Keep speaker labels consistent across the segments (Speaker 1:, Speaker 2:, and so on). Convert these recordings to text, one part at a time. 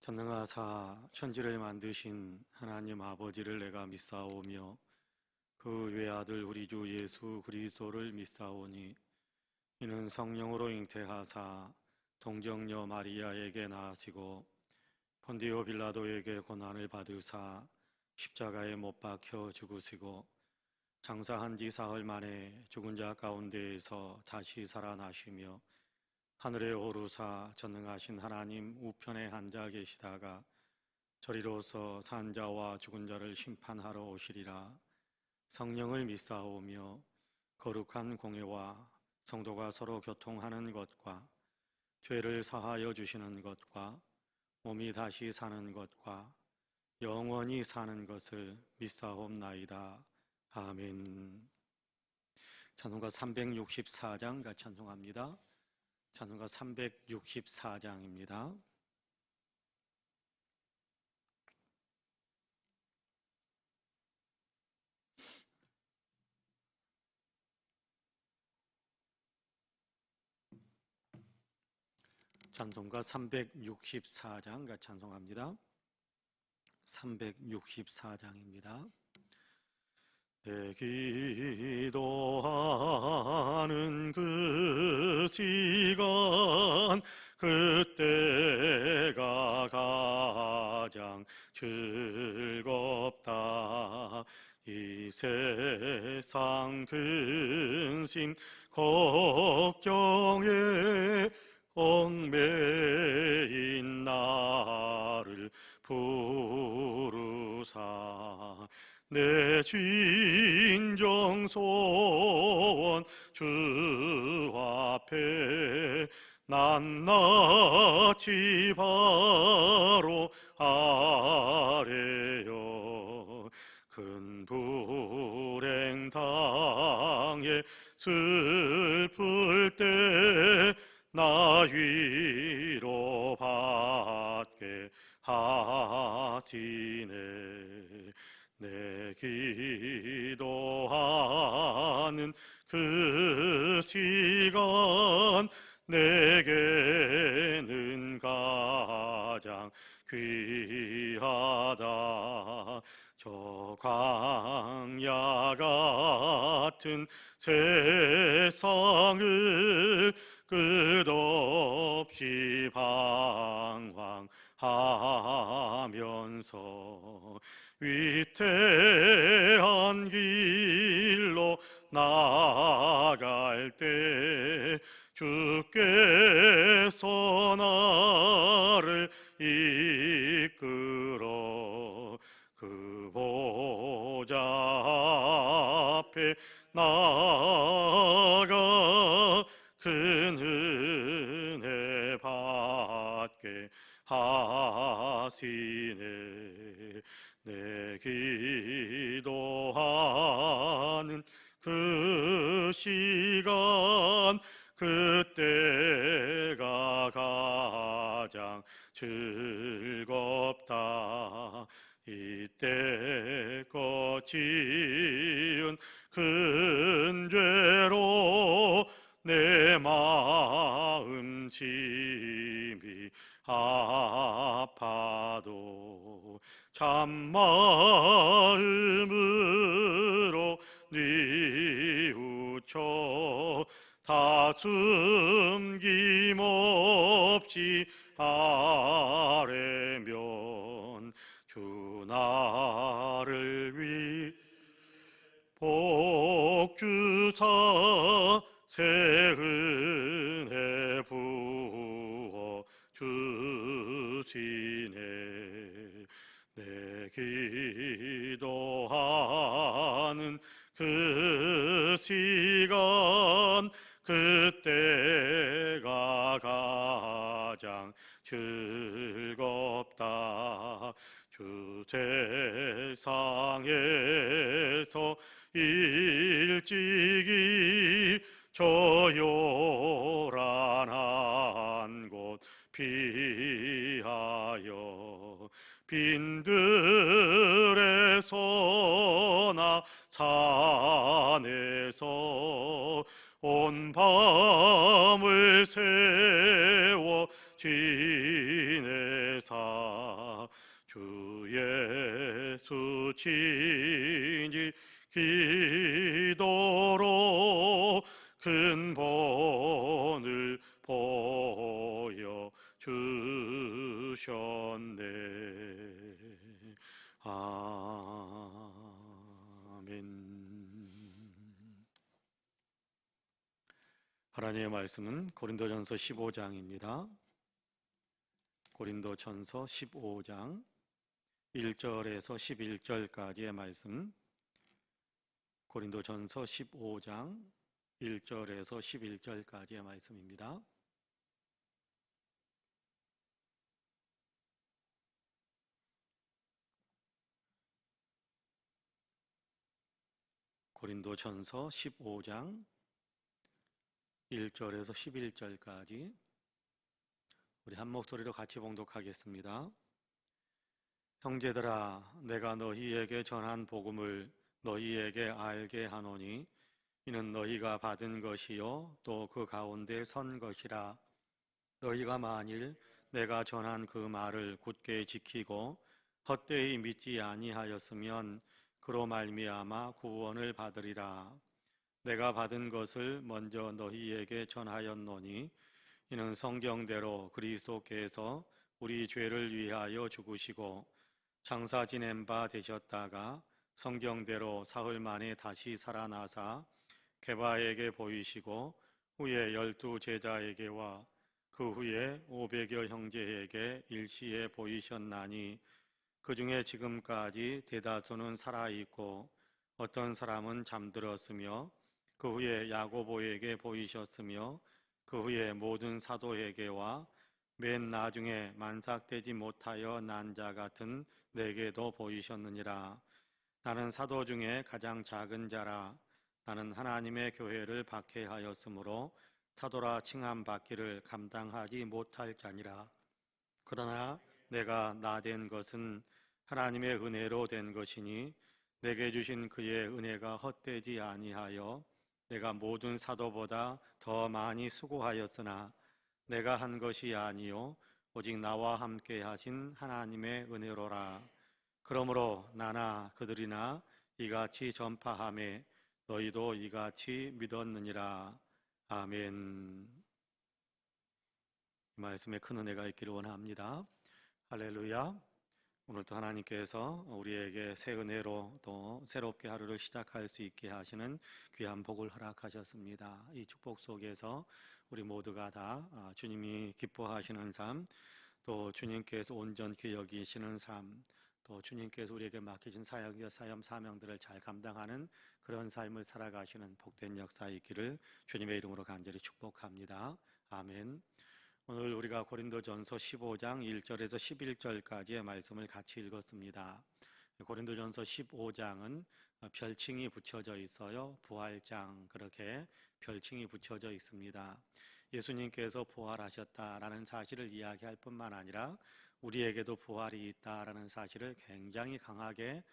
Speaker 1: 전능하사 천지를 만드신 하나님 아버지를 내가 믿사오며 그 외아들 우리 주 예수 그리스도를 믿사오니 이는 성령으로 잉태하사 동정녀 마리아에게 나으시고 본디오 빌라도에게 고난을 받으사 십자가에 못 박혀 죽으시고 장사한 지 사흘 만에 죽은 자 가운데에서 다시 살아나시며 하늘에 오르사 전능하신 하나님 우편에 앉아 계시다가 저리로서 산 자와 죽은 자를 심판하러 오시리라. 성령을 믿사오며 거룩한 공회와 성도가 서로 교통하는 것과 죄를 사하여 주시는 것과 몸이 다시 사는 것과 영원히 사는 것을 믿사옵나이다. 아멘. 찬송가 364장 같이 찬송합니다. 찬송가 364장입니다. 찬송가 364장 같이 찬송합니다. 364장입니다. 내 기도하는 그 시간 그때가 가장 즐겁다. 이 세상 근심 걱정에 얽매인 나를 부르사 내 진정 소원 주 앞에 낱낱이 바로 아뢰어 큰 불행 당해 슬플 때 나 위로 받게 하시네. 내 기도하는 그 시간 내게는 가장 귀하다. 저 광야 같은 세상을 끝없이 방황하면서 위태한 길로 나아갈 때 주께서 나를 이끌어 그 보좌 앞에 나아가 큰 은혜 받게 하시네. 내 기도하는 그 시간 그때가 가장 즐겁다. 이때껏 지은 큰 죄로 내 마음 심히 아파도 참마음으로 뉘우쳐 다 숨김없이 아뢰면 주 나를 위 복주사 새 은혜 부어 주시네. 내 기도하는 그 시간 그때가 가장 즐겁다. 주 세상에서 일찍이 저 요란한 곳 피하여 빈들에서나 산에서 온 밤을 세워 지내사 예수 친히 기도로 근본을 보여 주셨네. 아멘. 하나님의 말씀은 고린도전서 15장입니다. 고린도전서 15장 1절에서 11절까지의 말씀, 고린도전서 15장 1절에서 11절까지의 말씀입니다. 고린도전서 15장 1절에서 11절까지 우리 한 목소리로 같이 봉독하겠습니다. 형제들아, 내가 너희에게 전한 복음을 너희에게 알게 하노니 이는 너희가 받은 것이요 또 그 가운데 선 것이라. 너희가 만일 내가 전한 그 말을 굳게 지키고 헛되이 믿지 아니하였으면 그로 말미암아 구원을 받으리라. 내가 받은 것을 먼저 너희에게 전하였노니 이는 성경대로 그리스도께서 우리 죄를 위하여 죽으시고 장사 지낸 바 되셨다가 성경대로 사흘 만에 다시 살아나사 게바에게 보이시고 후에 12 제자에게와 그 후에 500여 형제에게 일시에 보이셨나니 그 중에 지금까지 대다수는 살아있고 어떤 사람은 잠들었으며 그 후에 야고보에게 보이셨으며 그 후에 모든 사도에게와 맨 나중에 만삭되지 못하여 난 자 같은 내게도 보이셨느니라. 나는 사도 중에 가장 작은 자라. 나는 하나님의 교회를 박해하였으므로 사도라 칭함받기를 감당하지 못할 자니라. 그러나 내가 나된 것은 하나님의 은혜로 된 것이니 내게 주신 그의 은혜가 헛되지 아니하여 내가 모든 사도보다 더 많이 수고하였으나 내가 한 것이 아니요 오직 나와 함께 하신 하나님의 은혜로라. 그러므로 나나 그들이나 이같이 전파하매 너희도 이같이 믿었느니라. 아멘. 이 말씀에 큰 은혜가 있기를 원합니다. 할렐루야. 오늘도 하나님께서 우리에게 새 은혜로 또 새롭게 하루를 시작할 수 있게 하시는 귀한 복을 허락하셨습니다. 이 축복 속에서 우리 모두가 다 주님이 기뻐하시는 삶, 또 주님께서 온전히 여기시는 삶, 또 주님께서 우리에게 맡기신 사명 사명들을 잘 감당하는 그런 삶을 살아가시는 복된 역사 있기를 주님의 이름으로 간절히 축복합니다. 아멘. 오늘 우리가 고린도전서 15장 1절에서 11절까지의 말씀을 같이 읽었습니다. 고린도전서 15장은 별칭이 붙여져 있어요. 부활장, 그렇게 별칭이 붙여져 있습니다. 예수님께서 부활하셨다라는 사실을 이야기할 뿐만 아니라 우리에게도 부활이 있다라는 사실을 굉장히 강하게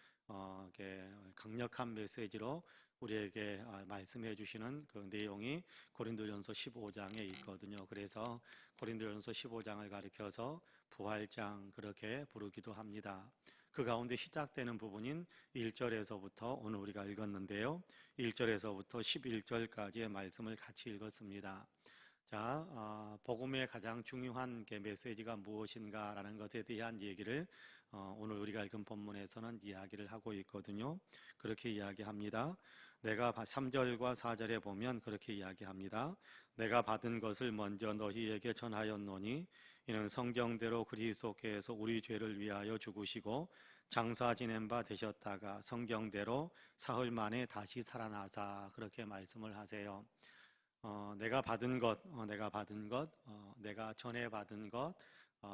Speaker 1: 강력한 메시지로 우리에게 말씀해 주시는 그 내용이 고린도전서 15장에 있거든요. 그래서 고린도전서 15장을 가리켜서 부활장 그렇게 부르기도 합니다. 그 가운데 시작되는 부분인 1절에서부터 오늘 우리가 읽었는데요. 1절에서부터 11절까지의 말씀을 같이 읽었습니다. 자, 복음의 가장 중요한 메시지가 무엇인가라는 것에 대한 얘기를 오늘 우리가 읽은 본문에서는 이야기를 하고 있거든요. 그렇게 이야기합니다. 내가 3절과 4절에 보면 그렇게 이야기합니다. 내가 받은 것을 먼저 너희에게 전하였노니 이는 성경대로 그리스도께서 우리 죄를 위하여 죽으시고 장사 지낸 바 되셨다가 성경대로 사흘 만에 다시 살아나사 그렇게 말씀을 하세요. 내가 받은 것, 내가 전해 받은 것,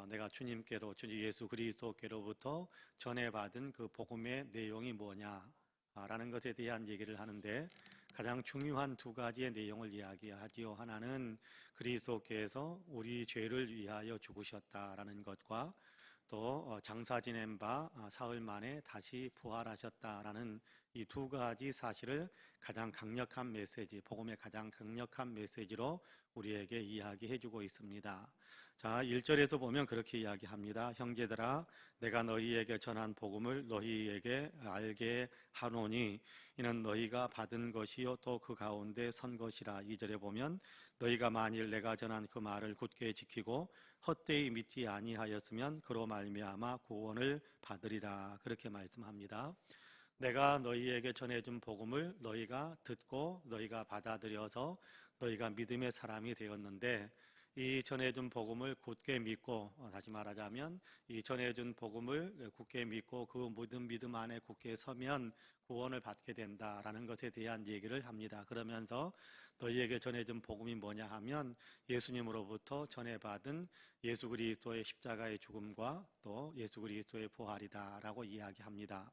Speaker 1: 내가 주님께로, 주 예수 그리스도께로부터 전해 받은 그 복음의 내용이 뭐냐라는 것에 대한 얘기를 하는데 가장 중요한 두 가지의 내용을 이야기하지요. 하나는 그리스도께서 우리 죄를 위하여 죽으셨다라는 것과 또 장사 지낸 바 사흘 만에 다시 부활하셨다라는 이 두 가지 사실을 가장 강력한 메시지, 복음의 가장 강력한 메시지로 우리에게 이야기해주고 있습니다. 자, 1절에서 보면 그렇게 이야기합니다. 형제들아, 내가 너희에게 전한 복음을 너희에게 알게 하노니 이는 너희가 받은 것이요 또 그 가운데 선 것이라. 2절에 보면 너희가 만일 내가 전한 그 말을 굳게 지키고 헛되이 믿지 아니하였으면 그로 말미암아 구원을 받으리라. 그렇게 말씀합니다. 내가 너희에게 전해준 복음을 너희가 듣고 너희가 받아들여서 너희가 믿음의 사람이 되었는데 이 전해준 복음을 굳게 믿고, 다시 말하자면 이 전해준 복음을 굳게 믿고 그 믿음 안에 굳게 서면 구원을 받게 된다라는 것에 대한 얘기를 합니다. 그러면서 너희에게 전해준 복음이 뭐냐 하면 예수님으로부터 전해받은 예수 그리스도의 십자가의 죽음과 또 예수 그리스도의 부활이다라고 이야기합니다.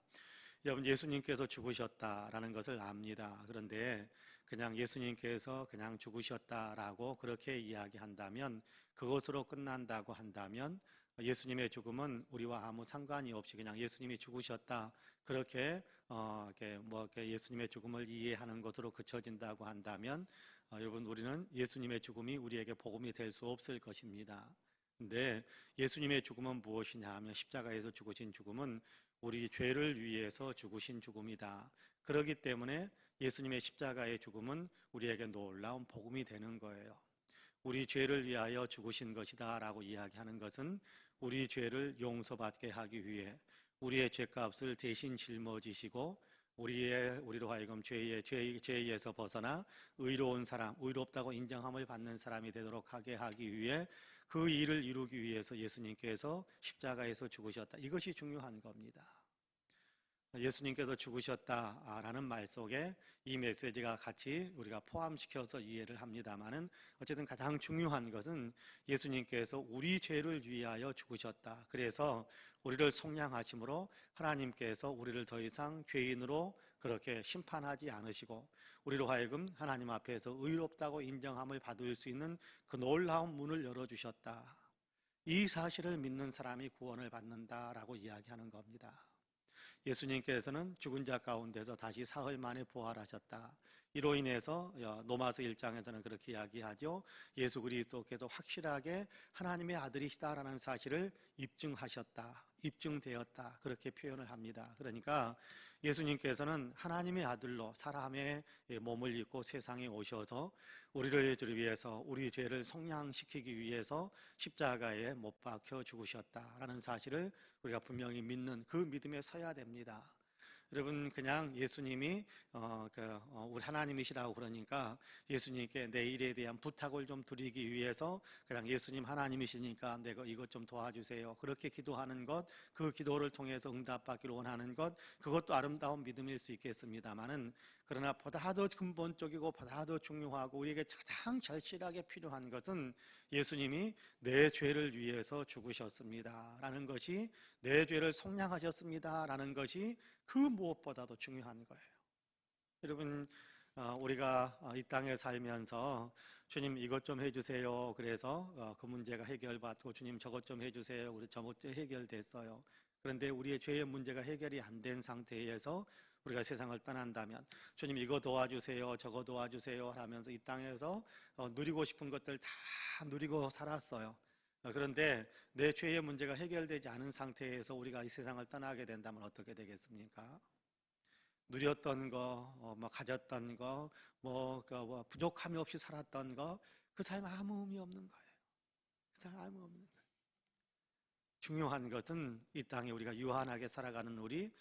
Speaker 1: 여러분, 예수님께서 죽으셨다라는 것을 압니다. 그런데 그냥 예수님께서 그냥 죽으셨다라고 그렇게 이야기한다면, 그것으로 끝난다고 한다면 예수님의 죽음은 우리와 아무 상관이 없이 그냥 예수님이 죽으셨다 그렇게 이렇게 예수님의 죽음을 이해하는 것으로 그쳐진다고 한다면 여러분, 우리는 예수님의 죽음이 우리에게 복음이 될 수 없을 것입니다. 근데 예수님의 죽음은 무엇이냐 하면 십자가에서 죽으신 죽음은 우리 죄를 위해서 죽으신 죽음이다. 그렇기 때문에 예수님의 십자가의 죽음은 우리에게 놀라운 복음이 되는 거예요. 우리 죄를 위하여 죽으신 것이다 라고 이야기하는 것은 우리 죄를 용서받게 하기 위해 우리의 죄값을 대신 짊어지시고 우리로 하여금 죄에서 벗어나 의로운 사람, 의롭다고 인정함을 받는 사람이 되도록 하기 위해 그 일을 이루기 위해서 예수님께서 십자가에서 죽으셨다. 이것이 중요한 겁니다. 예수님께서 죽으셨다라는 말 속에 이 메시지가 같이 우리가 포함시켜서 이해를 합니다만은 어쨌든 가장 중요한 것은 예수님께서 우리 죄를 위하여 죽으셨다. 그래서 우리를 속량하심으로 하나님께서 우리를 더 이상 죄인으로 그렇게 심판하지 않으시고 우리로 하여금 하나님 앞에서 의롭다고 인정함을 받을 수 있는 그 놀라운 문을 열어주셨다. 이 사실을 믿는 사람이 구원을 받는다라고 이야기하는 겁니다. 예수님께서는 죽은 자 가운데서 다시 사흘 만에 부활하셨다. 이로 인해서 로마서 1장에서는 그렇게 이야기하죠. 예수 그리스도께서 확실하게 하나님의 아들이시다라는 사실을 입증하셨다. 입증되었다. 그렇게 표현을 합니다. 그러니까 예수님께서는 하나님의 아들로 사람의 몸을 입고 세상에 오셔서 우리를 위해서 우리 죄를 속량시키기 위해서 십자가에 못 박혀 죽으셨다라는 사실을 우리가 분명히 믿는 그 믿음에 서야 됩니다. 여러분, 그냥 예수님이 우리 하나님이시라고 그러니까 예수님께 내 일에 대한 부탁을 좀 드리기 위해서 그냥 예수님 하나님이시니까 내가 이것 좀 도와주세요 그렇게 기도하는 것, 그 기도를 통해서 응답받기를 원하는 것, 그것도 아름다운 믿음일 수 있겠습니다만은 그러나 보다 더 근본적이고 보다 더 중요하고 우리에게 가장 절실하게 필요한 것은 예수님이 내 죄를 위해서 죽으셨습니다 라는 것이, 내 죄를 속량하셨습니다 라는 것이 그 무엇보다도 중요한 거예요. 여러분, 우리가 이 땅에 살면서 주님 이것 좀 해주세요 그래서 그 문제가 해결받고 주님 저것 좀 해주세요 우리 저것 해결됐어요. 그런데 우리의 죄의 문제가 해결이 안 된 상태에서 우리가 세상을 떠난다면 주님 이거 도와주세요 저거 도와주세요 하면서 이 땅에서 누리고 싶은 것들 다 누리고 살았어요. 그런데 내 죄의 문제가 해결되지 않은 상태에서 우리가 이 세상을 떠나게 된다면 어떻게 되겠습니까? 누렸던 거, 가졌던 거, 부족함이 없이 살았던 거, 그 삶 아무 의미 없는 거예요. 그 삶 아무 의미 없는 거예요. 중요한 것은 이 땅에 우리가 유한하게 살아가는 우리,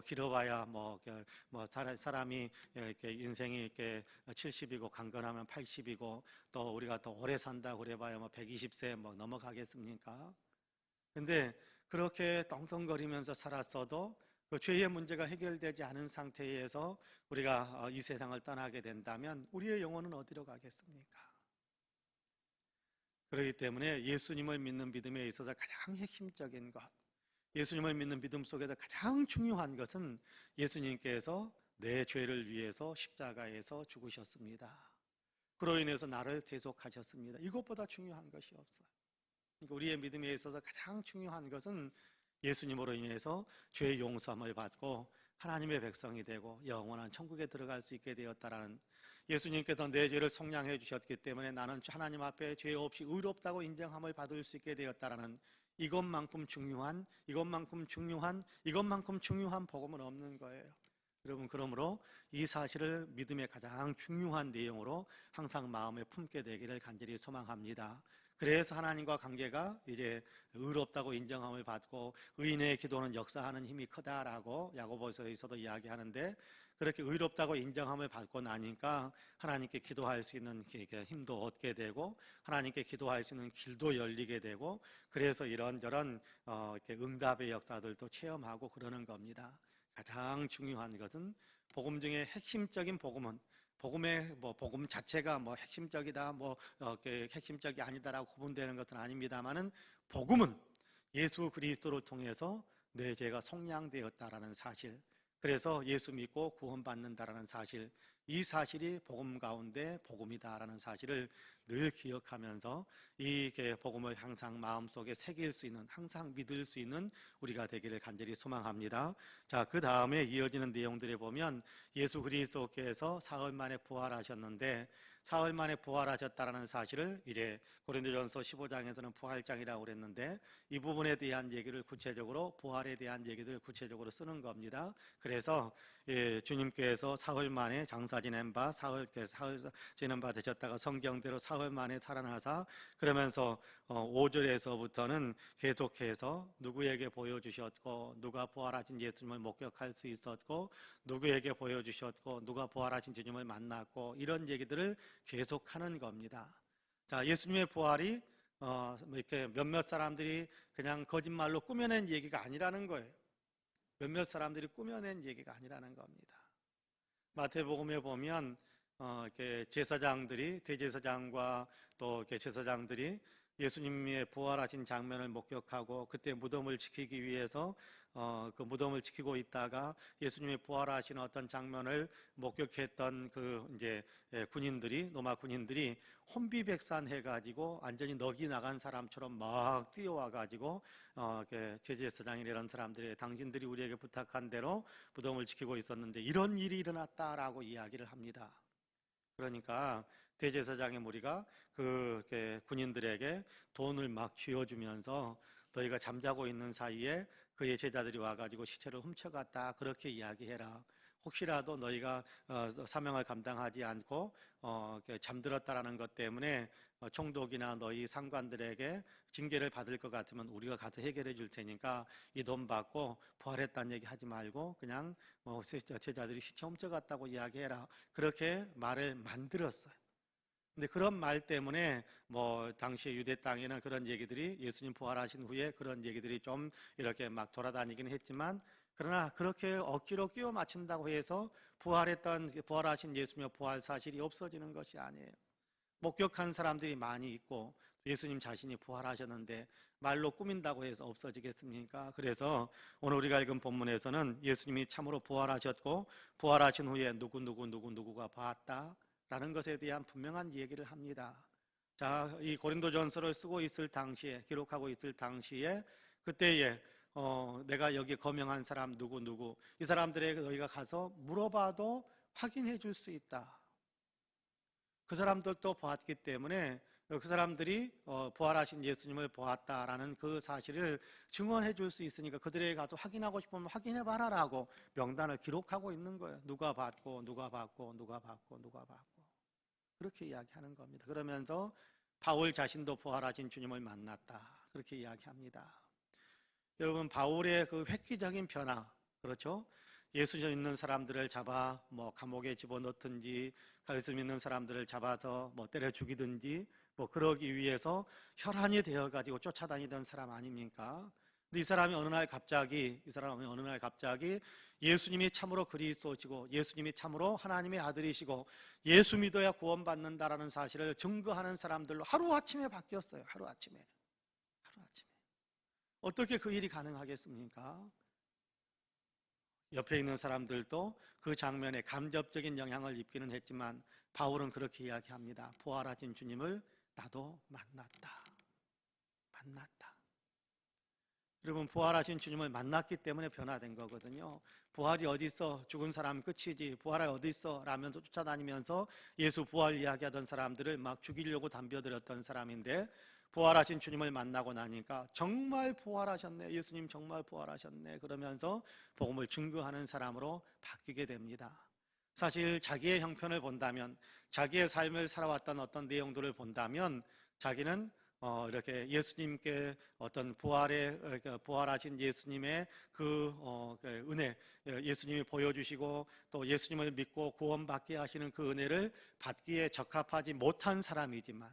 Speaker 1: 길어봐야 사람이 이렇게 인생이 이렇게 70이고 강건하면 80이고 또 우리가 더 오래 산다고 그래봐야 120세 넘어가겠습니까? 근데 그렇게 떵떵거리면서 살았어도 그 죄의 문제가 해결되지 않은 상태에서 우리가 이 세상을 떠나게 된다면 우리의 영혼은 어디로 가겠습니까? 그렇기 때문에 예수님을 믿는 믿음에 있어서 가장 핵심적인 것, 예수님을 믿는 믿음 속에서 가장 중요한 것은 예수님께서 내 죄를 위해서 십자가에서 죽으셨습니다. 그로 인해서 나를 대속하셨습니다. 이것보다 중요한 것이 없어요. 그러니까 우리의 믿음에 있어서 가장 중요한 것은 예수님으로 인해서 죄의 용서함을 받고 하나님의 백성이 되고 영원한 천국에 들어갈 수 있게 되었다라는, 예수님께서 내 죄를 속량해 주셨기 때문에 나는 하나님 앞에 죄 없이 의롭다고 인정함을 받을 수 있게 되었다라는, 이것만큼 중요한 복음은 없는 거예요. 여러분, 그러므로 이 사실을 믿음의 가장 중요한 내용으로 항상 마음에 품게 되기를 간절히 소망합니다. 그래서 하나님과 관계가 이제 의롭다고 인정함을 받고 의인의 기도는 역사하는 힘이 크다라고 야고보서에서도 이야기하는데, 그렇게 의롭다고 인정함을 받고 나니까 하나님께 기도할 수 있는 힘도 얻게 되고 하나님께 기도할 수 있는 길도 열리게 되고, 그래서 이런저런 이렇게 응답의 역사들도 체험하고 그러는 겁니다. 가장 중요한 것은 복음 중에 핵심적인 복음은, 복음의 복음 자체가 핵심적이다, 핵심적이 아니다라고 구분되는 것은 아닙니다만은, 복음은 예수 그리스도를 통해서 내 죄가 속량되었다라는 사실, 그래서 예수 믿고 구원받는다라는 사실, 이 사실이 복음 가운데 복음이다라는 사실을 늘 기억하면서 이 복음을 항상 마음속에 새길 수 있는, 항상 믿을 수 있는 우리가 되기를 간절히 소망합니다. 자, 그 다음에 이어지는 내용들에 보면 예수 그리스도께서 사흘 만에 부활하셨는데, 사흘 만에 부활하셨다라는 사실을 이제 고린도전서 15장에서는 부활장이라고 그랬는데, 이 부분에 대한 얘기를 구체적으로, 부활에 대한 얘기를 구체적으로 쓰는 겁니다. 그래서 주님께서 사흘 만에 장사 지낸 바, 사흘 지낸 바 되셨다가 성경대로 사흘 만에 살아나사, 그러면서 5절에서부터는 계속해서 누구에게 보여주셨고, 누가 부활하신 예수님을 목격할 수 있었고, 누구에게 보여주셨고, 누가 부활하신 주님을 만났고, 이런 얘기들을 계속하는 겁니다. 자, 예수님의 부활이 이렇게 몇몇 사람들이 그냥 거짓말로 꾸며낸 얘기가 아니라는 거예요. 몇몇 사람들이 꾸며낸 얘기가 아니라는 겁니다. 마태복음에 보면 이렇게 제사장들이, 대제사장과 또 이렇게 제사장들이 예수님의 부활하신 장면을 목격하고 그때 무덤을 지키기 위해서 그 무덤을 지키고 있다가 예수님의 부활하신 어떤 장면을 목격했던 그 이제 군인들이, 로마 군인들이 혼비백산 해가지고 완전히 넋이 나간 사람처럼 막 뛰어와가지고 제사장이나 이런 사람들이, 당신들이 우리에게 부탁한 대로 무덤을 지키고 있었는데 이런 일이 일어났다라고 이야기를 합니다. 그러니까 대제사장의 무리가 그 군인들에게 돈을 막 쥐어주면서 너희가 잠자고 있는 사이에 그의 제자들이 와가지고 시체를 훔쳐갔다, 그렇게 이야기해라. 혹시라도 너희가 사명을 감당하지 않고 잠들었다라는 것 때문에 총독이나 너희 상관들에게 징계를 받을 것 같으면 우리가 가서 해결해 줄 테니까 이 돈 받고 부활했다는 얘기 하지 말고 그냥 제자들이 시체 훔쳐갔다고 이야기해라. 그렇게 말을 만들었어요. 근데 그런 말 때문에 당시에 유대 땅에는 그런 얘기들이, 예수님 부활하신 후에 그런 얘기들이 좀 이렇게 막 돌아다니긴 했지만, 그러나 그렇게 억지로 끼워 맞춘다고 해서 부활하신 예수님의 부활 사실이 없어지는 것이 아니에요. 목격한 사람들이 많이 있고 예수님 자신이 부활하셨는데 말로 꾸민다고 해서 없어지겠습니까? 그래서 오늘 우리가 읽은 본문에서는 예수님이 참으로 부활하셨고 부활하신 후에 누구가 봤다 라는 것에 대한 분명한 얘기를 합니다. 자, 이 고린도전서를 쓰고 있을 당시에, 기록하고 있을 당시에, 그때에 내가 여기 거명한 사람 누구 이 사람들에게 너희가 가서 물어봐도 확인해 줄 수 있다. 그 사람들도 보았기 때문에 그 사람들이 부활하신 예수님을 보았다라는 그 사실을 증언해 줄 수 있으니까 그들에게 가서 확인하고 싶으면 확인해 봐라라고 명단을 기록하고 있는 거예요. 누가 봤고 그렇게 이야기하는 겁니다. 그러면서 바울 자신도 부활하신 주님을 만났다, 그렇게 이야기합니다. 여러분, 바울의 그 획기적인 변화, 그렇죠? 예수 믿는 사람들을 잡아 감옥에 집어넣든지, 예수 믿는 사람들을 잡아서 때려 죽이든지 그러기 위해서 혈안이 되어가지고 쫓아다니던 사람 아닙니까? 근데 이 사람이 어느 날 갑자기 예수님이 참으로 그리스도시고 예수님이 참으로 하나님의 아들이시고 예수 믿어야 구원받는다라는 사실을 증거하는 사람들로 하루아침에 바뀌었어요. 하루아침에. 어떻게 그 일이 가능하겠습니까? 옆에 있는 사람들도 그 장면에 감접적인 영향을 입기는 했지만 바울은 그렇게 이야기합니다. 부활하신 주님을 나도 만났다. 만났다. 여러분, 부활하신 주님을 만났기 때문에 변화된 거거든요. 부활이 어디 있어? 죽은 사람 끝이지. 부활이 어디 있어? 라면서 쫓아다니면서 예수 부활 이야기하던 사람들을 막 죽이려고 담벼들었던 사람인데, 부활하신 주님을 만나고 나니까 정말 부활하셨네, 예수님 정말 부활하셨네 그러면서 복음을 증거하는 사람으로 바뀌게 됩니다. 사실 자기의 형편을 본다면, 자기의 삶을 살아왔던 어떤 내용들을 본다면 자기는 이렇게 예수님께 어떤 부활하신 예수님의 그 은혜, 예수님이 보여주시고 또 예수님을 믿고 구원받게 하시는 그 은혜를 받기에 적합하지 못한 사람이지만,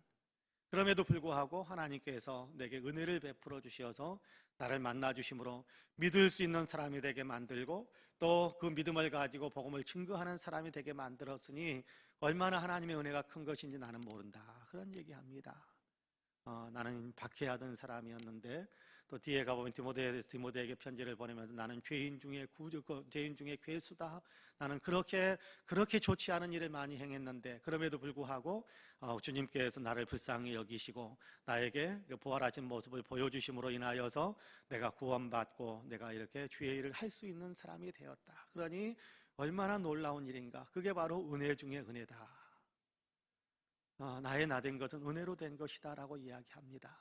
Speaker 1: 그럼에도 불구하고 하나님께서 내게 은혜를 베풀어 주셔서 나를 만나 주심으로 믿을 수 있는 사람이 되게 만들고 또 그 믿음을 가지고 복음을 증거하는 사람이 되게 만들었으니 얼마나 하나님의 은혜가 큰 것인지 나는 모른다, 그런 얘기합니다. 나는 박해하던 사람이었는데, 또 뒤에 가보면 디모데에게 편지를 보내면서 나는 죄인 중에 괴수다. 나는 그렇게 좋지 않은 일을 많이 행했는데 그럼에도 불구하고 주님께서 나를 불쌍히 여기시고 나에게 부활하신 모습을 보여주심으로 인하여서 내가 구원받고 내가 이렇게 주의 일을 할 수 있는 사람이 되었다. 그러니 얼마나 놀라운 일인가. 그게 바로 은혜 중에 은혜다. 나의 나 된 것은 은혜로 된 것이다 라고 이야기합니다.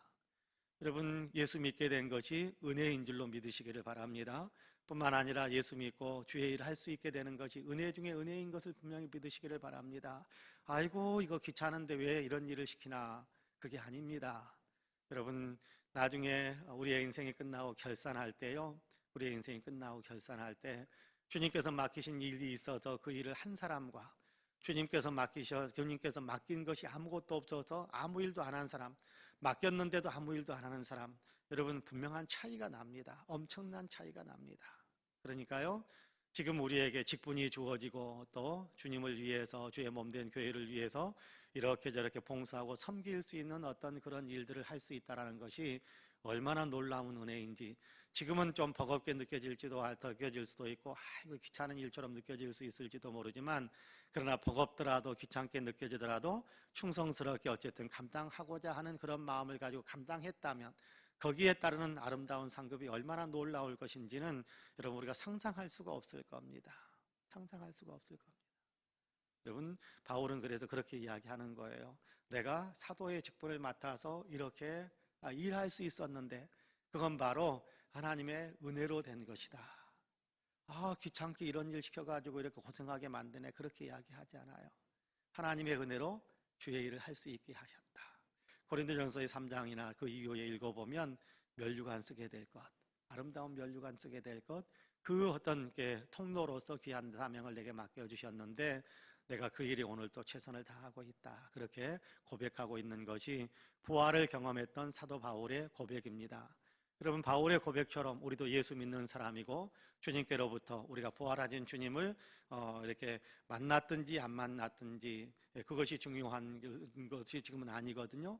Speaker 1: 여러분, 예수 믿게 된 것이 은혜인 줄로 믿으시기를 바랍니다. 뿐만 아니라 예수 믿고 주의 일을 할 수 있게 되는 것이 은혜 중에 은혜인 것을 분명히 믿으시기를 바랍니다. 아이고 이거 귀찮은데 왜 이런 일을 시키나, 그게 아닙니다. 여러분, 나중에 우리의 인생이 끝나고 결산할 때요, 우리의 인생이 끝나고 결산할 때 주님께서 맡기신 일이 있어서 그 일을 한 사람과 주님께서 맡긴 것이 아무것도 없어서 아무 일도 안 한 사람, 맡겼는데도 아무 일도 안 하는 사람, 여러분 분명한 차이가 납니다. 엄청난 차이가 납니다. 그러니까요, 지금 우리에게 직분이 주어지고 또 주님을 위해서, 주의 몸된 교회를 위해서 이렇게 저렇게 봉사하고 섬길 수 있는 어떤 그런 일들을 할 수 있다는 것이 얼마나 놀라운 은혜인지, 지금은 좀 버겁게 느껴질 수도 있고 아이고 귀찮은 일처럼 느껴질 수 있을지도 모르지만, 그러나 버겁더라도 귀찮게 느껴지더라도 충성스럽게 어쨌든 감당하고자 하는 그런 마음을 가지고 감당했다면 거기에 따르는 아름다운 상급이 얼마나 놀라울 것인지는 여러분 우리가 상상할 수가 없을 겁니다. 상상할 수가 없을 겁니다. 여러분, 바울은 그래서 그렇게 이야기하는 거예요. 내가 사도의 직분을 맡아서 이렇게 일할 수 있었는데 그건 바로 하나님의 은혜로 된 것이다. 귀찮게 이런 일 시켜가지고 이렇게 고생하게 만드네, 그렇게 이야기하지 않아요. 하나님의 은혜로 주의 일을 할 수 있게 하셨다. 고린도전서의 3장이나 그 이후에 읽어보면 면류관 쓰게 될 것, 아름다운 면류관 쓰게 될 것, 그 어떤 게 통로로서 귀한 사명을 내게 맡겨주셨는데 내가 그 일이 오늘 또 최선을 다하고 있다, 그렇게 고백하고 있는 것이 부활을 경험했던 사도 바울의 고백입니다. 여러분, 바울의 고백처럼 우리도 예수 믿는 사람이고 주님께로부터 우리가 부활하신 주님을 이렇게 만났든지 안 만났든지 그것이 중요한 것이 지금은 아니거든요.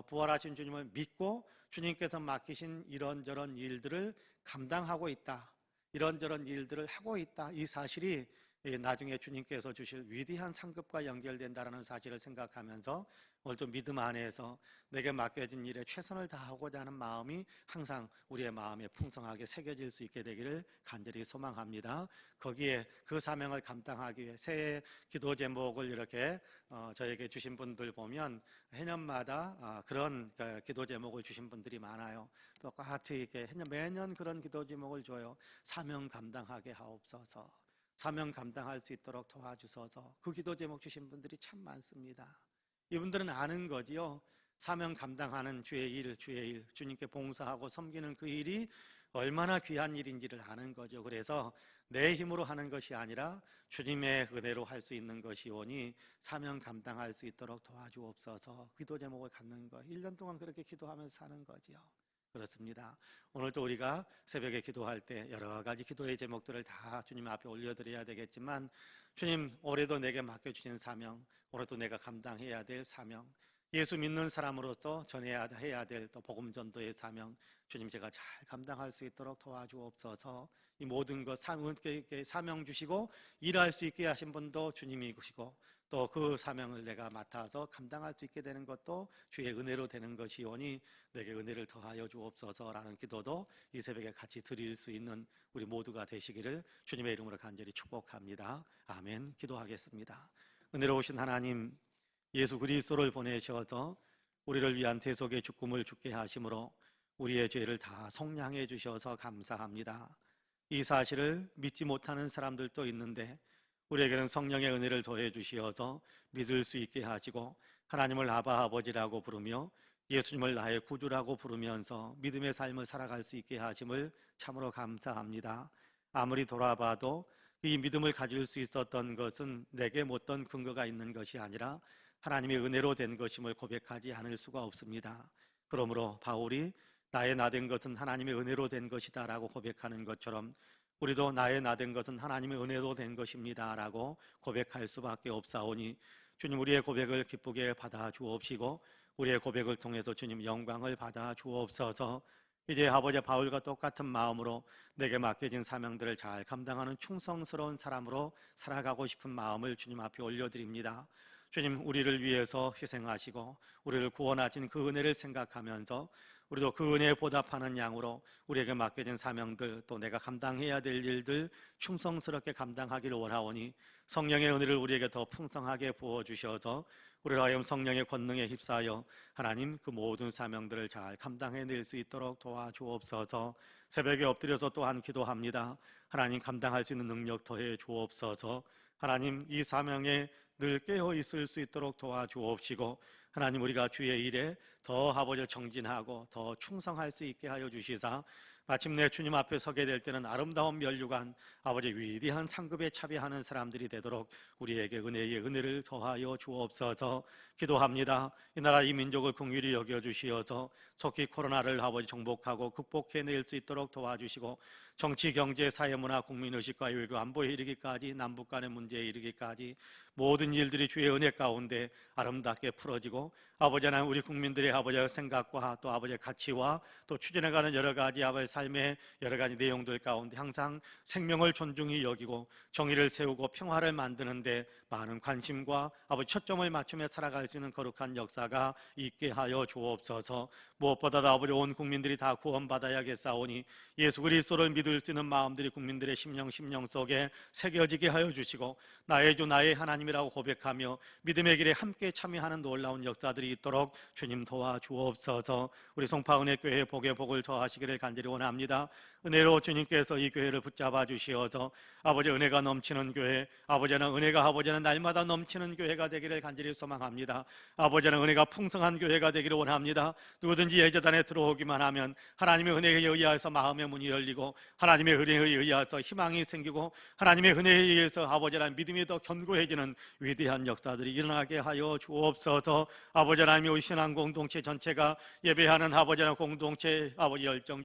Speaker 1: 부활하신 주님을 믿고 주님께서 맡기신 이런저런 일들을 감당하고 있다, 이런저런 일들을 하고 있다, 이 사실이 나중에 주님께서 주실 위대한 상급과 연결된다는 사실을 생각하면서 오늘도 믿음 안에서 내게 맡겨진 일에 최선을 다하고자 하는 마음이 항상 우리의 마음에 풍성하게 새겨질 수 있게 되기를 간절히 소망합니다. 거기에 그 사명을 감당하기 위해 새해 기도 제목을 이렇게 저에게 주신 분들 보면 해년마다 그런 기도 제목을 주신 분들이 많아요. 똑같이 이렇게 매년 그런 기도 제목을 줘요. 사명 감당하게 하옵소서, 사명 감당할 수 있도록 도와주소서. 그 기도 제목 주신 분들이 참 많습니다. 이분들은 아는 거지요. 사명 감당하는 주의 일, 주님께 봉사하고 섬기는 그 일이 얼마나 귀한 일인지를 아는 거죠. 그래서 내 힘으로 하는 것이 아니라 주님의 은혜로 할 수 있는 것이오니 사명 감당할 수 있도록 도와주옵소서. 기도 제목을 갖는 거, 1년 동안 그렇게 기도하면서 사는 거지요. 그렇습니다. 오늘도 우리가 새벽에 기도할 때 여러 가지 기도의 제목들을 다 주님 앞에 올려드려야 되겠지만, 주님 올해도 내게 맡겨주신 사명, 올해도 내가 감당해야 될 사명, 예수 믿는 사람으로서 전해야 해야 될 또 복음 전도의 사명, 주님 제가 잘 감당할 수 있도록 도와주옵소서. 이 모든 것 사명 주시고 일할 수 있게 하신 분도 주님이시고 또 그 사명을 내가 맡아서 감당할 수 있게 되는 것도 주의 은혜로 되는 것이오니 내게 은혜를 더하여 주옵소서라는 기도도 이 새벽에 같이 드릴 수 있는 우리 모두가 되시기를 주님의 이름으로 간절히 축복합니다. 아멘. 기도하겠습니다. 은혜로우신 하나님, 예수 그리스도를 보내셔서 우리를 위한 대속의 죽음을 죽게 하심으로 우리의 죄를 다 속량해 주셔서 감사합니다. 이 사실을 믿지 못하는 사람들도 있는데 우리에게는 성령의 은혜를 더해 주시어서 믿을 수 있게 하시고 하나님을 아바 아버지라고 부르며 예수님을 나의 구주라고 부르면서 믿음의 삶을 살아갈 수 있게 하심을 참으로 감사합니다. 아무리 돌아봐도 이 믿음을 가질 수 있었던 것은 내게 어떤 근거가 있는 것이 아니라 하나님의 은혜로 된 것임을 고백하지 않을 수가 없습니다. 그러므로 바울이 나의 나 된 것은 하나님의 은혜로 된 것이다 라고 고백하는 것처럼 우리도 나의 나 된 것은 하나님의 은혜로 된 것입니다 라고 고백할 수밖에 없사오니 주님, 우리의 고백을 기쁘게 받아 주옵시고 우리의 고백을 통해서 주님 영광을 받아 주옵소서. 이제 아버지 바울과 똑같은 마음으로 내게 맡겨진 사명들을 잘 감당하는 충성스러운 사람으로 살아가고 싶은 마음을 주님 앞에 올려드립니다. 주님, 우리를 위해서 희생하시고 우리를 구원하신 그 은혜를 생각하면서 우리도 그 은혜에 보답하는 양으로 우리에게 맡겨진 사명들, 또 내가 감당해야 될 일들 충성스럽게 감당하기를 원하오니 성령의 은혜를 우리에게 더 풍성하게 부어주셔서 우리를 하여금 성령의 권능에 휩싸여 하나님 그 모든 사명들을 잘 감당해낼 수 있도록 도와주옵소서. 새벽에 엎드려서 또한 기도합니다. 하나님, 감당할 수 있는 능력 더해 주옵소서. 하나님, 이 사명에 늘 깨어 있을 수 있도록 도와주옵시고 하나님, 우리가 주의 일에 더 아버지 정진하고 더 충성할 수 있게 하여 주시사 마침내 주님 앞에 서게 될 때는 아름다운 면류관, 아버지 위대한 상급에 차비하는 사람들이 되도록 우리에게 은혜의 은혜를 더하여 주옵소서. 기도합니다. 이 나라 이 민족을 긍휼히 여겨주시어서 속히 코로나를 아버지 정복하고 극복해낼 수 있도록 도와주시고 정치, 경제, 사회, 문화, 국민의식과 외교, 안보에 이르기까지 남북 간의 문제에 이르기까지 모든 일들이 주의 은혜 가운데 아름답게 풀어지고 아버지 하나님, 우리 국민들의 아버지의 생각과 또 아버지의 가치와 또 추진해가는 여러 가지 아버지의 삶의 여러 가지 내용들 가운데 항상 생명을 존중히 여기고 정의를 세우고 평화를 만드는데 많은 관심과 아버지 초점을 맞추며 살아갈 수 있는 거룩한 역사가 있게 하여 주옵소서. 무엇보다도 아버지 온 국민들이 다 구원받아야겠사오니 예수 그리스도를 믿을 수 있는 마음들이 국민들의 심령 속에 새겨지게 하여 주시고 나의 주 나의 하나님이라고 고백하며 믿음의 길에 함께 참여하는 놀라운 역사들이 있도록 주님 도와주옵소서. 우리 송파은혜 교회 복의 복을 더하시기를 간절히 원합니다. 은혜로 주님께서 이 교회를 붙잡아 주시어서 아버지 은혜가 넘치는 교회, 아버지는 은혜가 아버지는 날마다 넘치는 교회가 되기를 간절히 소망합니다. 아버지는 은혜가 풍성한 교회가 되기를 원합니다. 누구든지 예배단에 들어오기만 하면 하나님의 은혜에 의하여서 마음의 문이 열리고 하나님의 은혜에 의하여서 희망이 생기고 하나님의 은혜에 의해서 아버지는 믿음이 더 견고해지는 위대한 역사들이 일어나게 하여 주옵소서. 아버지 하나님의 우리 신앙 공동체 전체가 예배하는 아버지나 공동체 아버지 열정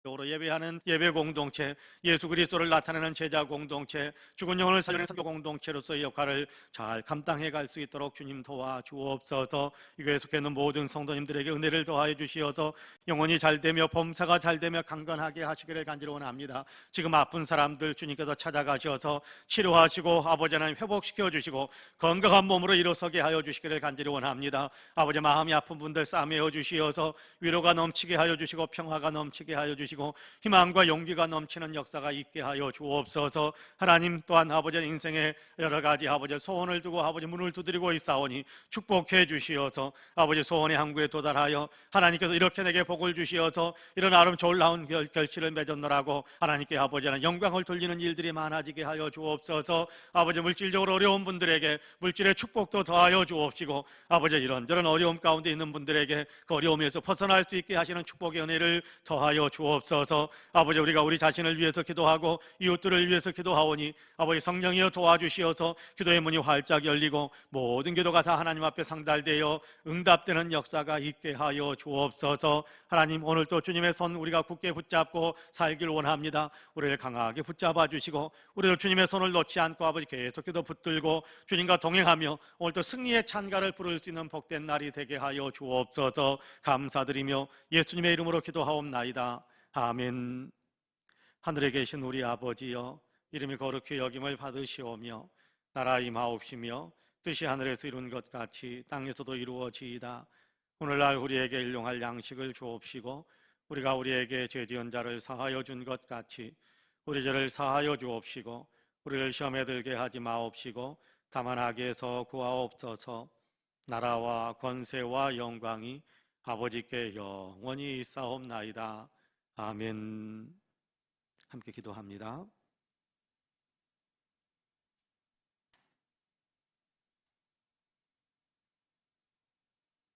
Speaker 1: 으로 예배하는 예배 공동체, 예수 그리스도를 나타내는 제자 공동체, 죽은 영혼을 살리는 선교 공동체로서의 역할을 잘 감당해 갈 수 있도록 주님 도와주옵소서. 이 교회에 속해 있는 모든 성도님들에게 은혜를 더하여 주시어서 영혼이 잘되며 범사가 잘되며 강건하게 하시기를 간절히 원합니다. 지금 아픈 사람들 주님께서 찾아가셔서 치료하시고 아버지 하나님 회복시켜 주시고 건강한 몸으로 일어서게 하여 주시기를 간절히 원합니다. 아버지 마음이 아픈 분들 싸매어 주시어서 위로가 넘치게 하여 주시고 평화가 넘치게 하여 주시고 희망과 용기가 넘치는 역사가 있게 하여 주옵소서. 하나님 또한 아버지 인생에 여러 가지 아버지 소원을 두고 아버지 문을 두드리고 있사오니 축복해 주시어서 아버지 소원의 항구에 도달하여 하나님께서 이렇게 내게 복을 주시어서 이런 아름다운 결실을 맺었노라고 하나님께 아버지는 영광을 돌리는 일들이 많아지게 하여 주옵소서. 아버지 물질적으로 어려운 분들에게 물질의 축복도 더하여 주옵시고 아버지 이런저런 어려움 가운데 있는 분들에게 그 어려움에서 벗어날 수 있게 하시는 축복의 은혜를 더하여 주옵소서. 주옵소서. 아버지, 우리가 우리 자신을 위해서 기도하고 이웃들을 위해서 기도하오니 아버지 성령이여 도와주시어서 기도의 문이 활짝 열리고 모든 기도가 다 하나님 앞에 상달되어 응답되는 역사가 있게 하여 주옵소서. 하나님, 오늘도 주님의 손 우리가 굳게 붙잡고 살길 원합니다. 우리를 강하게 붙잡아 주시고 우리도 주님의 손을 놓지 않고 아버지 계속 기도 붙들고 주님과 동행하며 오늘도 승리의 찬가를 부를 수 있는 복된 날이 되게 하여 주옵소서. 감사드리며 예수님의 이름으로 기도하옵나이다. 아멘. 하늘에 계신 우리 아버지여, 이름이 거룩히 여김을 받으시오며 나라 임하옵시며 뜻이 하늘에서 이룬 것 같이 땅에서도 이루어지이다. 오늘날 우리에게 일용할 양식을 주옵시고 우리가 우리에게 죄지은 자를 사하여 준 것 같이 우리 죄를 사하여 주옵시고 우리를 시험에 들게 하지 마옵시고 다만 악에서 구하옵소서. 나라와 권세와 영광이 아버지께 영원히 있사옵나이다. 아멘. 함께 기도합니다.